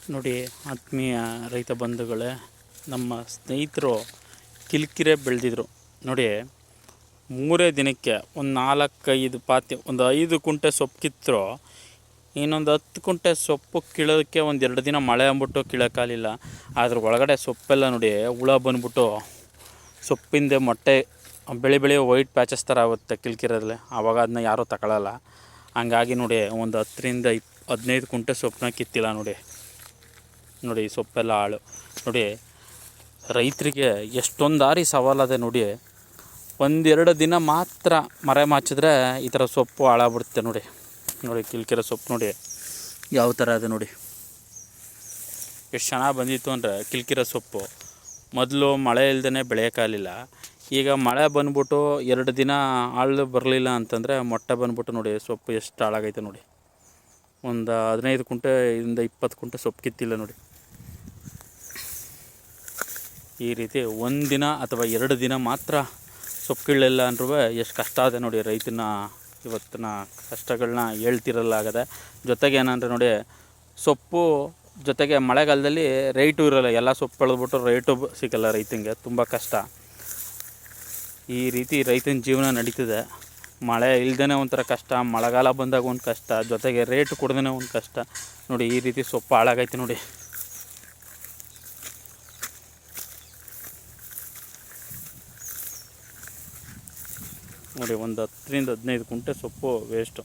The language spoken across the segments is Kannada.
ನೋಡಿ ಆತ್ಮೀಯ ರೈತ ಬಂಧುಗಳೇ, ನಮ್ಮ ಸ್ನೇಹಿತರು ಕಿಲ್ಕಿರೆ ಬೆಳೆದಿದ್ರು ನೋಡಿ. 3 ದಿನಕ್ಕೆ ಒಂದು 4-5 ಪಾತಿ, ಒಂದು 5 ಕುಂಟೆ ಸೊಪ್ಪು ಕಿತ್ತರು. ಇನ್ನೊಂದು 10 ಕುಂಟೆ ಸೊಪ್ಪು ಕೀಳೋದಕ್ಕೆ ಒಂದು 2 ದಿನ ಮಳೆ ಅಂದ್ಬಿಟ್ಟು ಕೀಳೋಕ್ಕಾಗಲಿಲ್ಲ. ಅದ್ರ ಒಳಗಡೆ ಸೊಪ್ಪೆಲ್ಲ ನೋಡಿ ಹುಳ ಬಂದ್ಬಿಟ್ಟು ಸೊಪ್ಪಿಂದ ಮೊಟ್ಟೆ ಬೆಳೆ ವೈಟ್ ಪ್ಯಾಚಸ್ ಥರ ಆಗುತ್ತೆ ಕಿಲ್ಕಿರಲ್ಲಿ. ಆವಾಗ ಅದನ್ನ ಯಾರೂ ತಗೊಳ್ಳಲ್ಲ. ಹಂಗಾಗಿ ನೋಡಿ ಒಂದು 10-15 ಕುಂಟೆ ಸೊಪ್ಪನ್ನ ಕಿತ್ತಿಲ್ಲ ನೋಡಿ. ನೋಡಿ ಸೊಪ್ಪೆಲ್ಲ ಹಾಳು. ನೋಡಿ ರೈತರಿಗೆ ಎಷ್ಟೊಂದು ದಾರಿ ಸವಾಲದೆ ನೋಡಿ. 1-2 ದಿನ ಮಾತ್ರ ಮರೆ ಮಾಚಿದ್ರೆ ಈ ಥರ ಸೊಪ್ಪು ಹಾಳಾಗ್ಬಿಡುತ್ತೆ ನೋಡಿ. ನೋಡಿ ಕಿಲ್ಕಿರೆ ಸೊಪ್ಪು ನೋಡಿ ಯಾವ ಥರ ಇದೆ ನೋಡಿ. ಎಷ್ಟು ಚೆನ್ನಾಗಿ ಬಂದಿತ್ತು ಅಂದರೆ ಕಿಲ್ಕಿರೆ ಸೊಪ್ಪು. ಮೊದಲು ಮಳೆ ಇಲ್ದೇ ಬೆಳೆಯೋಕ್ಕಾಗಲಿಲ್ಲ. ಈಗ ಮಳೆ ಬಂದ್ಬಿಟ್ಟು 2 ದಿನ ಹಾಳು ಬರಲಿಲ್ಲ ಅಂತಂದರೆ ಮೊಟ್ಟೆ ಬಂದ್ಬಿಟ್ಟು ನೋಡಿ ಸೊಪ್ಪು ಎಷ್ಟು ಹಾಳಾಗೈತೆ ನೋಡಿ. ಒಂದು 15 ಕುಂಟೆಯಿಂದ 20 ಕುಂಟೆ ಸೊಪ್ಪು ಕಿತ್ತಿಲ್ಲ ನೋಡಿ. ಈ ರೀತಿ 1 ದಿನ ಅಥವಾ 2 ದಿನ ಮಾತ್ರ ಸೊಪ್ಪು ಕೀಳಲಿಲ್ಲ ಅಂದ್ರೂ ಎಷ್ಟು ಕಷ್ಟ ಇದೆ ನೋಡಿ. ರೈತನ ಇವತ್ತಿನ ಕಷ್ಟಗಳನ್ನ ಹೇಳ್ತಿರಲ್ಲ ಆಗದೆ. ಜೊತೆಗೆ ಏನಂದರೆ ನೋಡಿ, ಸೊಪ್ಪು ಜೊತೆಗೆ ಮಳೆಗಾಲದಲ್ಲಿ ರೇಟು ಇರೋಲ್ಲ. ಎಲ್ಲ ಸೊಪ್ಪು ಬೆಳೆದ್ಬಿಟ್ಟು ರೇಟು ಸಿಗೋಲ್ಲ ರೈತನಿಗೆ, ತುಂಬ ಕಷ್ಟ. ಈ ರೀತಿ ರೈತನ ಜೀವನ ನಡೀತದೆ. ಮಳೆ ಇಲ್ದೇ ಒಂಥರ ಕಷ್ಟ, ಮಳೆಗಾಲ ಬಂದಾಗ ಒಂದು ಕಷ್ಟ, ಜೊತೆಗೆ ರೇಟು ಕೊಡ್ದೇ ಒಂದು ಕಷ್ಟ ನೋಡಿ. ಈ ರೀತಿ ಸೊಪ್ಪು ಹಾಳಾಗೈತೆ ನೋಡಿ. ನೋಡಿ ಒಂದು 10-15 ಕುಂಟೆ ಸೊಪ್ಪು ವೇಸ್ಟು.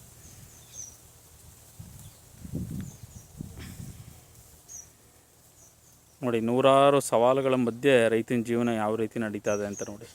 ನೋಡಿ ನೂರಾರು ಸವಾಲುಗಳ ಮಧ್ಯೆ ರೈತನ ಜೀವನ ಯಾವ ರೀತಿ ನಡೀತಾ ಇದೆ ಅಂತ ನೋಡಿ.